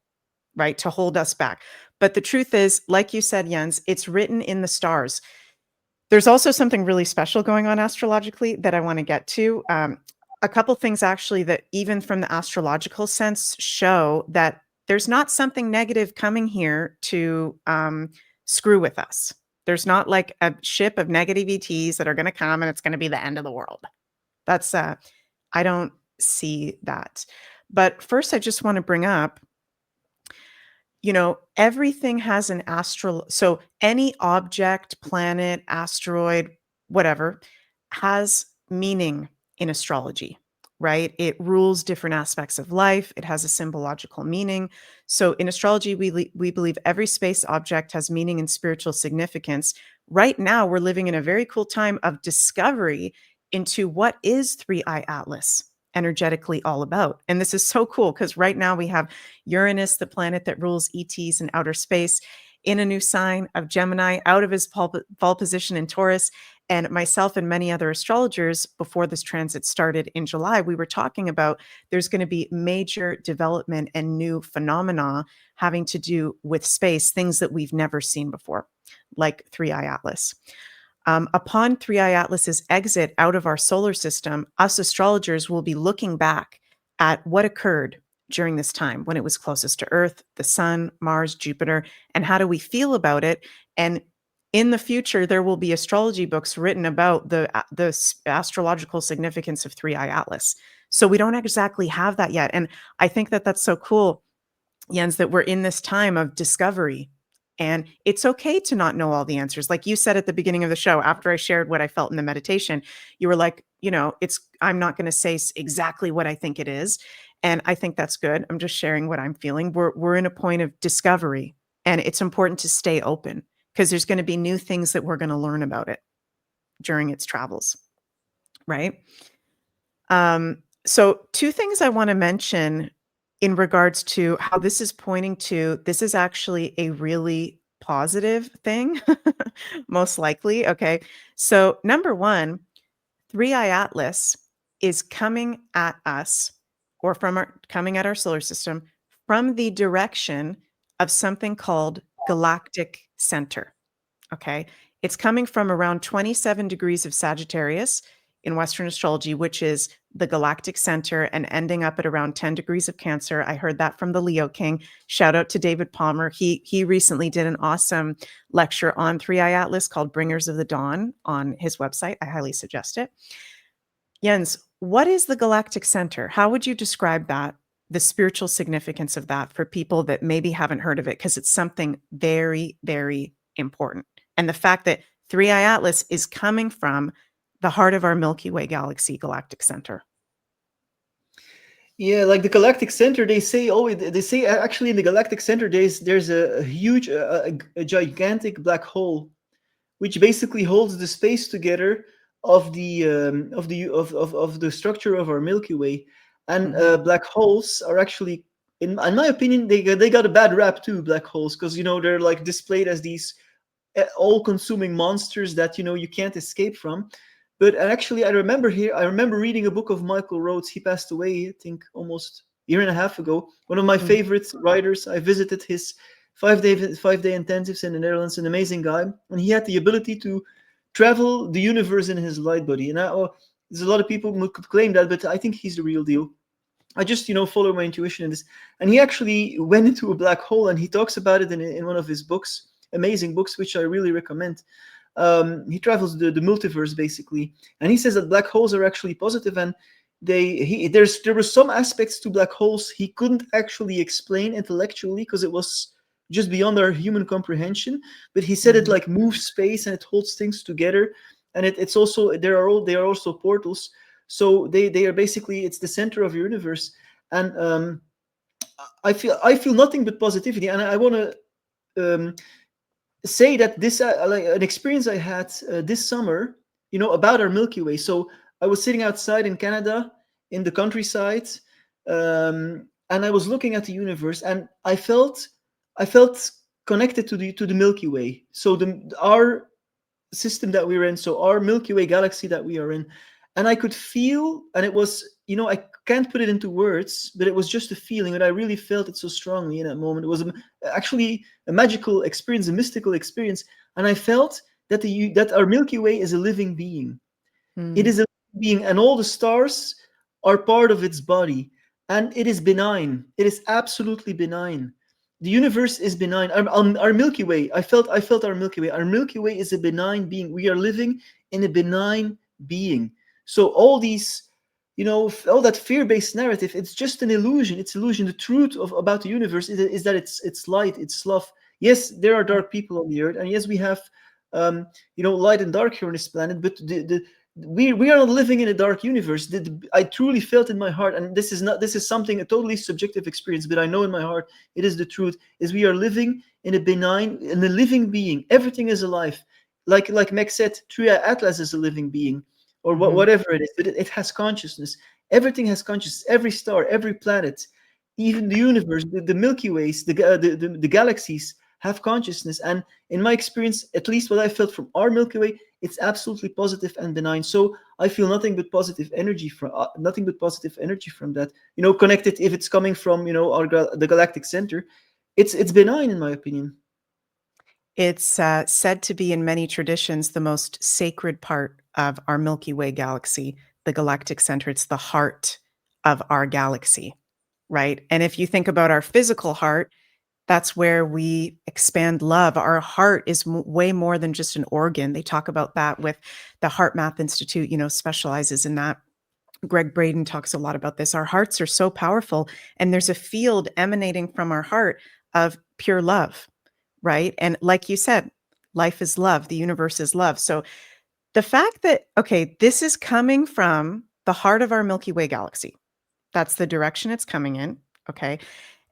right? To hold us back. But the truth is, like you said, Jens, it's written in the stars. There's also something really special going on astrologically that I want to get to. A couple things actually that even from the astrological sense show that there's not something negative coming here to screw with us. There's not like a ship of negative ETs that are going to come and it's going to be the end of the world. That's I don't see that. But first, I just want to bring up, everything has an astral. So any object, planet, asteroid, whatever, has meaning in astrology, right? It rules different aspects of life. It has a symbological meaning. So in astrology, we believe every space object has meaning and spiritual significance. Right now, we're living in a very cool time of discovery into what is Three Eye Atlas energetically all about. And this is so cool because right now we have Uranus, the planet that rules ETs in outer space, in a new sign of Gemini, out of his fall position in Taurus. And myself and many other astrologers, before this transit started in July, we were talking about there's going to be major development and new phenomena having to do with space, things that we've never seen before, like Three Eye Atlas. Upon Three Eye Atlas's exit out of our solar system, us astrologers will be looking back at what occurred during this time when it was closest to Earth, the Sun, Mars, Jupiter, and how do we feel about it? And in the future, there will be astrology books written about the astrological significance of Three Eye Atlas. So we don't exactly have that yet, and I think that that's so cool, Jens, that we're in this time of discovery. And it's okay to not know all the answers. Like you said at the beginning of the show, after I shared what I felt in the meditation, you were like, I'm not going to say exactly what I think it is. And I think that's good. I'm just sharing what I'm feeling. We're in a point of discovery, and it's important to stay open because there's going to be new things that we're going to learn about it during its travels, right? So two things I want to mention in regards to how this is pointing to this is actually a really positive thing, most likely. Okay. So, number one, Three Eye Atlas is coming at us or coming at our solar system from the direction of something called galactic center. Okay. It's coming from around 27 degrees of Sagittarius in Western astrology, which is the galactic center, and ending up at around 10 degrees of Cancer. I heard that from the Leo King. Shout out to David Palmer. He recently did an awesome lecture on Three Eye Atlas called Bringers of the Dawn on his website. I highly suggest it. Jens, what is the galactic center? How would you describe that? The spiritual significance of that for people that maybe haven't heard of it, because it's something very, very important. And the fact that Three Eye Atlas is coming from the heart of our Milky Way galaxy galactic center. Yeah, like the galactic center, they say actually in the galactic center there's a huge, a gigantic black hole, which basically holds the space together of the structure of our Milky Way. And Mhm. black holes are actually, in my opinion, they got a bad rap too. Black holes, because they're like displayed as these all-consuming monsters that you can't escape from. But actually, I remember reading a book of Michael Rhodes. He passed away, I think, almost year and a half ago. One of my Mm. favorite writers. I visited his 5-day intensives in the Netherlands. An amazing guy, and he had the ability to travel the universe in his light body. And there's a lot of people who could claim that, but I think he's the real deal. I just, follow my intuition in this. And he actually went into a black hole, and he talks about it in one of his books, amazing books, which I really recommend. He travels the multiverse basically, and he says that black holes are actually positive, and there were some aspects to black holes he couldn't actually explain intellectually because it was just beyond our human comprehension. But he said it like moves space and it holds things together, and it's also they are also portals. So they are basically, it's the center of your universe. And I feel nothing but positivity, and I want to say that this like an experience I had this summer, about our Milky Way. So I was sitting outside in Canada in the countryside, and I was looking at the universe, and I felt connected to the Milky Way. So our system that we're in, so our Milky Way galaxy that we are in, and I could feel, and it was, I can't put it into words, but it was just a feeling, and I really felt it so strongly in that moment. It was actually a magical experience, a mystical experience, and I felt that that our Milky Way is a living being. It is a being, and all the stars are part of its body, and it is benign. It is absolutely benign. The universe is benign. Our Milky Way, I felt our Milky Way. Our Milky Way is a benign being. We are living in a benign being. So all these, all that fear-based narrative, it's just an illusion. It's illusion. The truth about the universe is that it's light, it's love. Yes, there are dark people on the earth, and yes, we have light and dark here on this planet, but we are not living in a dark universe. I truly felt in my heart, and this is something, a totally subjective experience, but I know in my heart it is the truth, is we are living in a living being. Everything is alive. Like Meg said, Tria Atlas is a living being, or whatever it is, but it has consciousness. Everything has consciousness. Every star, every planet, even the universe, the Milky Ways, the galaxies have consciousness. And in my experience, at least what I felt from our Milky Way, it's absolutely positive and benign. So I feel nothing but positive energy from that. Connected, if it's coming from the galactic center, it's benign in my opinion. It's said to be in many traditions the most sacred part of our Milky Way galaxy, the galactic center. It's the heart of our galaxy, right? And if you think about our physical heart, that's where we expand love. Our heart is way more than just an organ. They talk about that with the Heart Math Institute, specializes in that. Greg Braden talks a lot about this. Our hearts are so powerful, and there's a field emanating from our heart of pure love, right? And like you said, life is love, the universe is love. So the fact that, okay, this is coming from the heart of our Milky Way galaxy, that's the direction it's coming in, okay?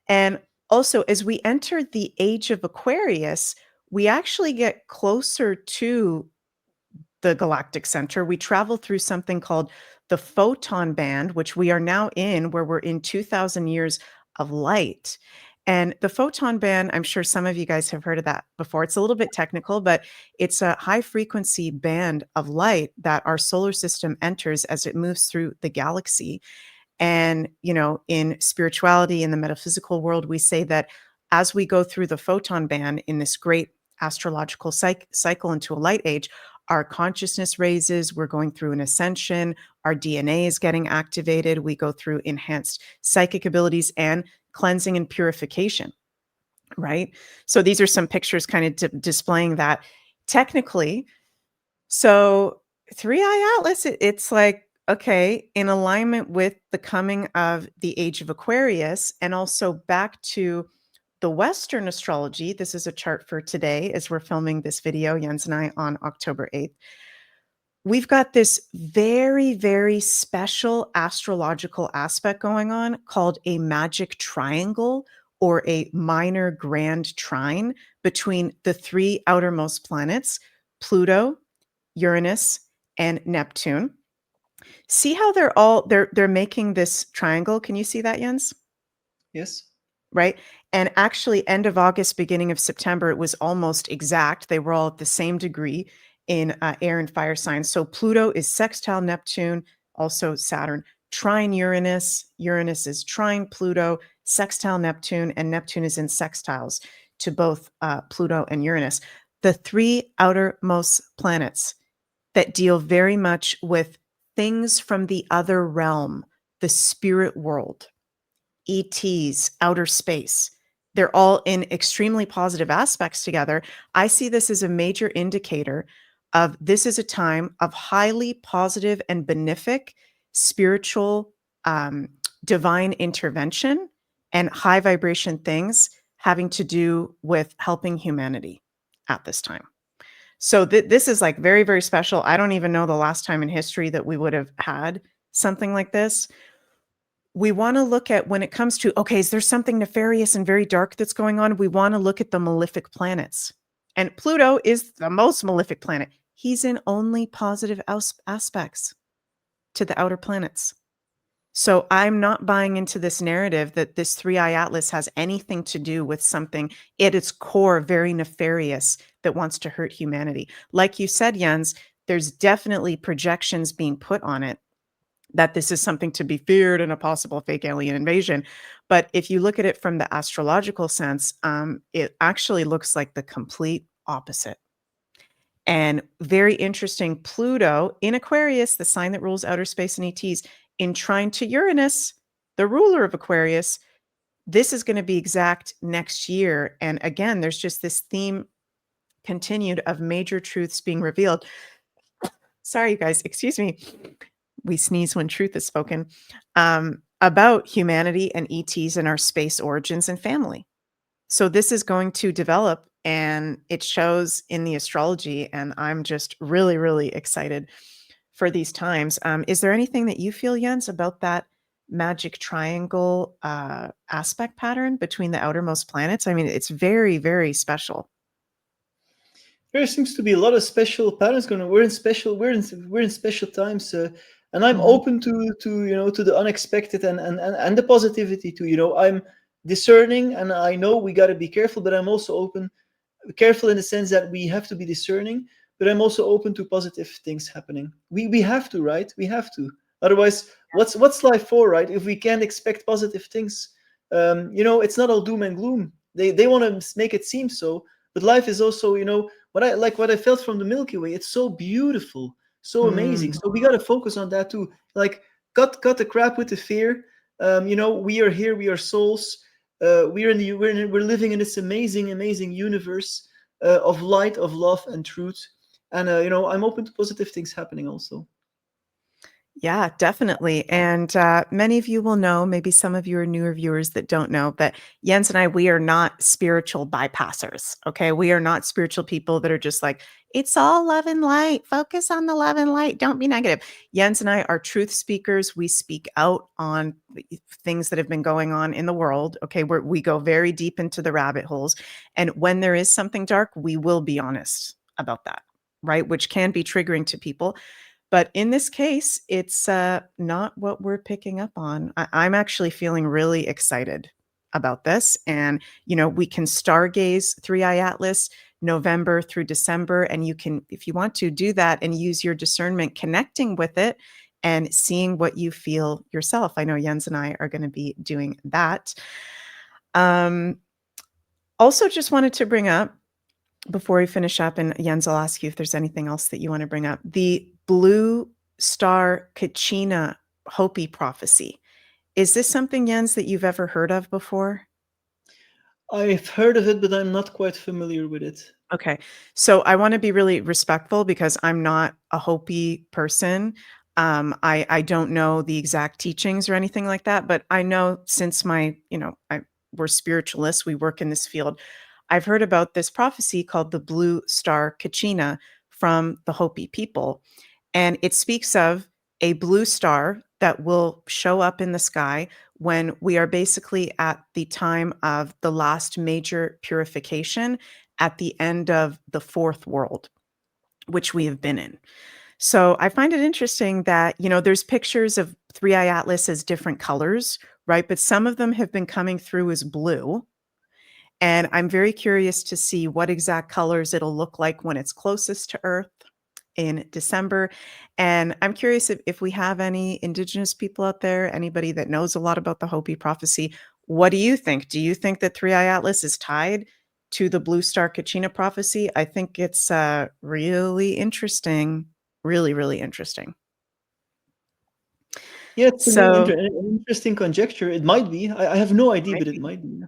And also, as we enter the age of Aquarius, we actually get closer to the galactic center. We travel through something called the photon band, which we are now in, where we're in 2,000 years of light. And the photon band, I'm sure some of you guys have heard of that before. It's a little bit technical, but it's a high frequency band of light that our solar system enters as it moves through the galaxy. And, in spirituality, in the metaphysical world, we say that as we go through the photon band in this great astrological cycle into a light age, our consciousness raises, we're going through an ascension, our DNA is getting activated, we go through enhanced psychic abilities and cleansing and purification, right? So these are some pictures kind of displaying that technically. So 3i Atlas, it's like, okay, in alignment with the coming of the age of Aquarius, and also back to the Western astrology. This is a chart for today as we're filming this video, Jens and I, on October 8th. We've got this very, very special astrological aspect going on called a magic triangle, or a minor grand trine, between the three outermost planets, Pluto, Uranus, and Neptune. See how they're making this triangle. Can you see that, Jens? Yes. Right? And actually, end of August, beginning of September, it was almost exact. They were all at the same degree in air and fire signs. So Pluto is sextile Neptune, also Saturn. trine Uranus. Uranus is trine Pluto, sextile Neptune, and Neptune is in sextiles to both Pluto and Uranus. The three outermost planets that deal very much with things from the other realm, the spirit world, ETs, outer space. They're all in extremely positive aspects together. I see this as a major indicator of this is a time of highly positive and benefic spiritual divine intervention and high vibration things having to do with helping humanity at this time. So this is like very, very special. I don't even know the last time in history that we would have had something like this. We want to look at when it comes to, okay, is there something nefarious and very dark that's going on? We want to look at the malefic planets. And Pluto is the most malefic planet. He's in only positive aspects to the outer planets. So I'm not buying into this narrative that this 3i Atlas has anything to do with something at its core very nefarious that wants to hurt humanity. Like you said, Jens, there's definitely projections being put on it that this is something to be feared and a possible fake alien invasion. But if you look at it from the astrological sense, it actually looks like the complete opposite. And very interesting, Pluto in Aquarius, the sign that rules outer space and ETs, in trine to Uranus, the ruler of Aquarius. This is going to be exact next year. And again, there's just this theme continued of major truths being revealed. Sorry, you guys, excuse me. We sneeze when truth is spoken, about humanity and ETs and our space origins and family. So this is going to develop and it shows in the astrology. And I'm just really, really excited for these times. Is there anything that you feel, Jens, about that magic triangle aspect pattern between the outermost planets? I mean, it's very, very special. There seems to be a lot of special patterns going on. We're in special times, and I'm open to to the unexpected and the positivity too. I'm discerning, and I know we got to be careful, but I'm also careful in the sense that we have to be discerning. But I'm also open to positive things happening. We have to, right? We have to. Otherwise, what's life for, right? If we can't expect positive things, it's not all doom and gloom. They want to make it seem so, but life is also, what I felt from the Milky Way. It's so beautiful, so amazing. So we got to focus on that too. Like, cut the crap with the fear. We are here. We are souls. We're living in this amazing, amazing universe of light, of love, and truth. And I'm open to positive things happening also. Yeah, definitely. And many of you will know, maybe some of you are newer viewers that don't know, that Jens and I, we are not spiritual bypassers. Okay. We are not spiritual people that are just like, it's all love and light. Focus on the love and light. Don't be negative. Jens and I are truth speakers. We speak out on things that have been going on in the world. Okay. We go very deep into the rabbit holes. And when there is something dark, we will be honest about that, right? Which can be triggering to people. But in this case, it's not what we're picking up on. I'm actually feeling really excited about this. And, we can stargaze 3i Atlas November through December. And you can, if you want to, do that and use your discernment connecting with it and seeing what you feel yourself. I know Jens and I are going to be doing that. Also, just wanted to bring up, before we finish up, and Jens, I'll ask you if there's anything else that you want to bring up, the Blue Star Kachina Hopi prophecy. Is this something, Jens, that you've ever heard of before? I've heard of it, but I'm not quite familiar with it. Okay. So I want to be really respectful because I'm not a Hopi person. I don't know the exact teachings or anything like that, but I know since we're spiritualists, we work in this field. I've heard about this prophecy called the Blue Star Kachina from the Hopi people. And it speaks of a blue star that will show up in the sky when we are basically at the time of the last major purification at the end of the fourth world, which we have been in. So I find it interesting that, there's pictures of 3i Atlas as different colors, right? But some of them have been coming through as blue. And I'm very curious to see what exact colors it'll look like when it's closest to Earth in December. And I'm curious if we have any Indigenous people out there, anybody that knows a lot about the Hopi prophecy. What do you think? Do you think that Three Eye Atlas is tied to the Blue Star Kachina prophecy? I think it's really interesting. Really, really interesting. Yeah, it's So an interesting conjecture. It might be. I have no idea, but it might be.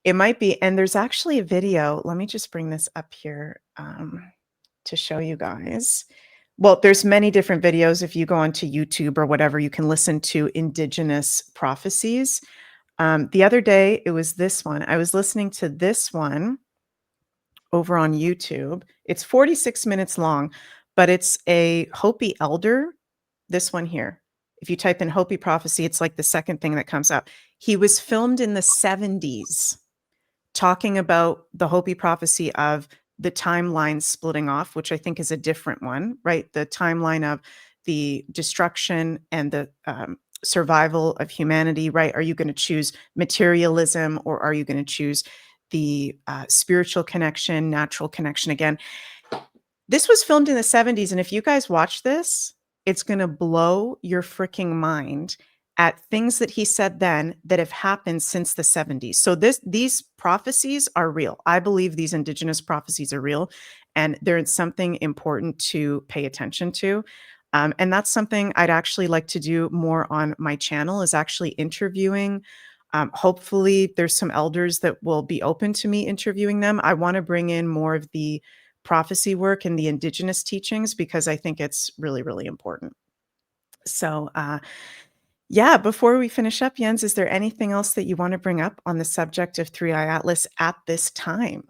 it might be. And there's actually a video. Let me just bring this up here to show you guys. Well, there's many different videos. If you go onto YouTube or whatever, you can listen to Indigenous prophecies. The other day, it was this one. I was listening to this one over on YouTube. It's 46 minutes long, but it's a Hopi elder. This one here. If you type in Hopi prophecy, it's like the second thing that comes up. He was filmed in the 70s talking about the Hopi prophecy of the timeline splitting off, which I think is a different one, right? The timeline of the destruction and the survival of humanity, right? Are you going to choose materialism, or are you going to choose the spiritual connection, natural connection again? This was filmed in the 70s. And if you guys watch this, it's going to blow your freaking mind at things that he said then that have happened since the 70s. So these prophecies are real. I believe these Indigenous prophecies are real, and they're something important to pay attention to. And that's something I'd actually like to do more on my channel, is actually interviewing. Hopefully there's some elders that will be open to me interviewing them. I want to bring in more of the prophecy work and the Indigenous teachings, because I think it's really, really important. So, yeah, before we finish up, Jens, is there anything else that you want to bring up on the subject of Three Eye Atlas at this time?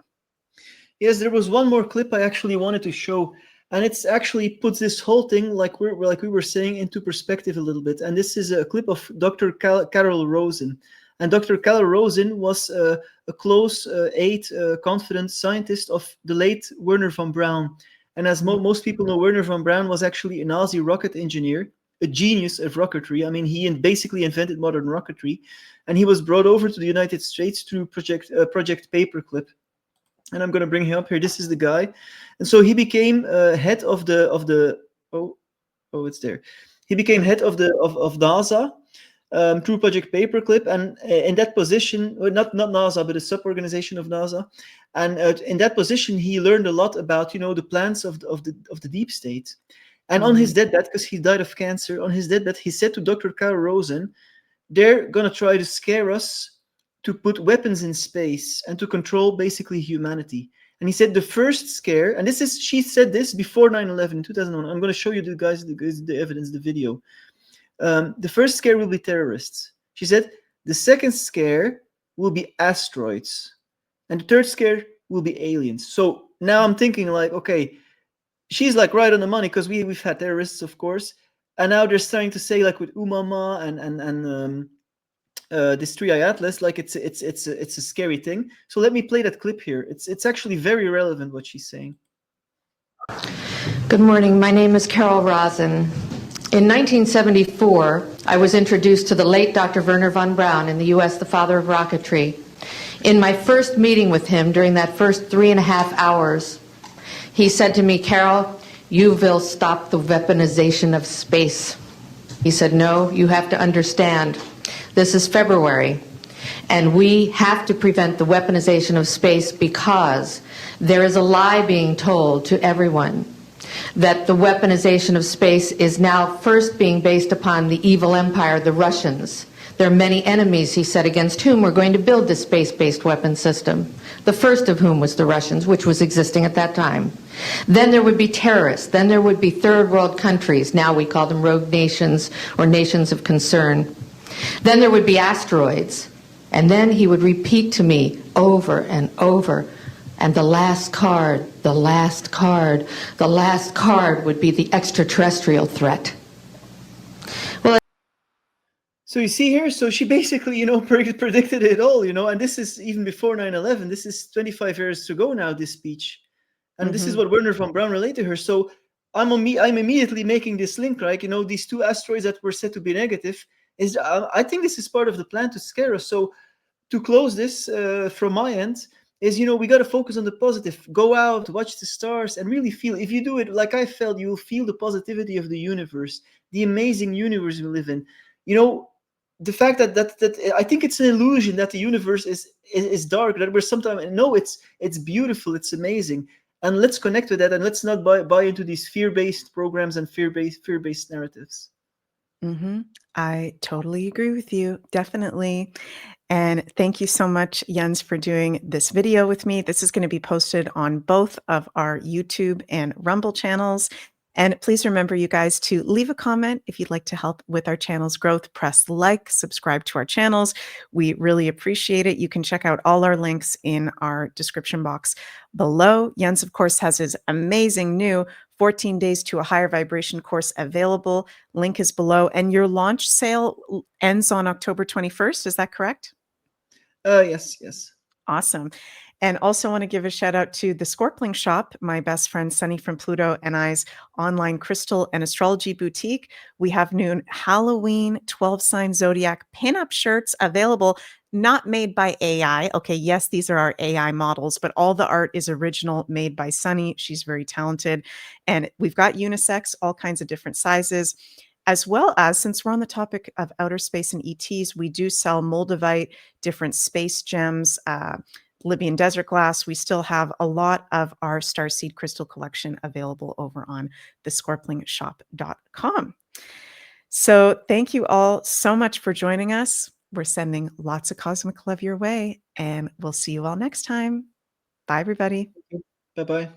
Yes, there was one more clip I actually wanted to show, and it's actually puts this whole thing, like we were saying, into perspective a little bit. And this is a clip of Dr. Carol Rosen. And Dr. Carol Rosen was a close aide, confident scientist of the late Wernher von Braun. And as most people know, Wernher von Braun was actually a Nazi rocket engineer, a genius of rocketry. I mean, he basically invented modern rocketry, and he was brought over to the United States through Project Paperclip. And I'm going to bring him up here. This is the guy, and so he became head of the it's there. He became head of NASA through Project Paperclip, and in that position, not NASA, but a sub-organization of NASA, and in that position, he learned a lot about the plans of the deep state. And on his deathbed, because he died of cancer, on his deathbed, he said to Dr. Carl Rosen, "They're gonna try to scare us to put weapons in space and to control basically humanity." And he said the first scare, and she said this before 9/11, 2001. I'm going to show you the evidence, the video. The first scare will be terrorists. She said the second scare will be asteroids, and the third scare will be aliens. So now I'm thinking like, okay, she's like right on the money, because we've had terrorists, of course, and now they're starting to say, like with Umama and this Three Eye Atlas, like it's a scary thing. So let me play that clip here. It's actually very relevant what she's saying. Good morning. My name is Carol Rosen. In 1974, I was introduced to the late Dr. Wernher von Braun in the U.S., the father of rocketry. In my first meeting with him, during that first 3.5 hours, he said to me, "Carol, you will stop the weaponization of space." He said, "No, you have to understand. This is February, and we have to prevent the weaponization of space because there is a lie being told to everyone that the weaponization of space is now first being based upon the evil empire, the Russians. There are many enemies," he said, "against whom we're going to build this space-based weapon system, the first of whom was the Russians, which was existing at that time. Then there would be terrorists. Then there would be third world countries. Now we call them rogue nations or nations of concern. Then there would be asteroids." And then he would repeat to me over and over, "And the last card, the last card, the last card would be the extraterrestrial threat." Well, so you see here, so she basically, predicted it all, and this is even before 9/11. This is 25 years ago now, this speech. And this is what Wernher von Braun relayed to her. So I'm immediately making this link, right? These two asteroids that were said to be negative, I think this is part of the plan to scare us. So to close this from my end, is, we got to focus on the positive. Go out, watch the stars, and really feel. If you do it like I felt, you will feel the positivity of the universe, the amazing universe we live in. The fact that I think it's an illusion that the universe is dark. That we're sometimes, no, it's beautiful, it's amazing, and let's connect with that, and let's not buy into these fear-based programs and fear-based narratives. I totally agree with you. Definitely. And thank you so much, Jens, for doing this video with me. This is going to be posted on both of our YouTube and Rumble channels. And please remember, you guys, to leave a comment if you'd like to help with our channel's growth. Press like, subscribe to our channels. We really appreciate it. You can check out all our links in our description box below. Jens, of course, has his amazing new 14 Days to a Higher Vibration course available. Link is below. And your launch sale ends on October 21st. Is that correct? Yes. Awesome. And also want to give a shout out to the Scorpling Shop, my best friend Sunny from Pluto and I's online crystal and astrology boutique. We have new Halloween 12 sign zodiac pinup shirts available, not made by AI. Okay, yes, these are our AI models, but all the art is original, made by Sunny. She's very talented. And we've got unisex, all kinds of different sizes. As well as, since we're on the topic of outer space and ETs, we do sell Moldavite, different space gems, Libyan desert glass. We still have a lot of our starseed crystal collection available over on thescorplingshop.com. So thank you all so much for joining us. We're sending lots of cosmic love your way, and we'll see you all next time. Bye, everybody. Bye-bye.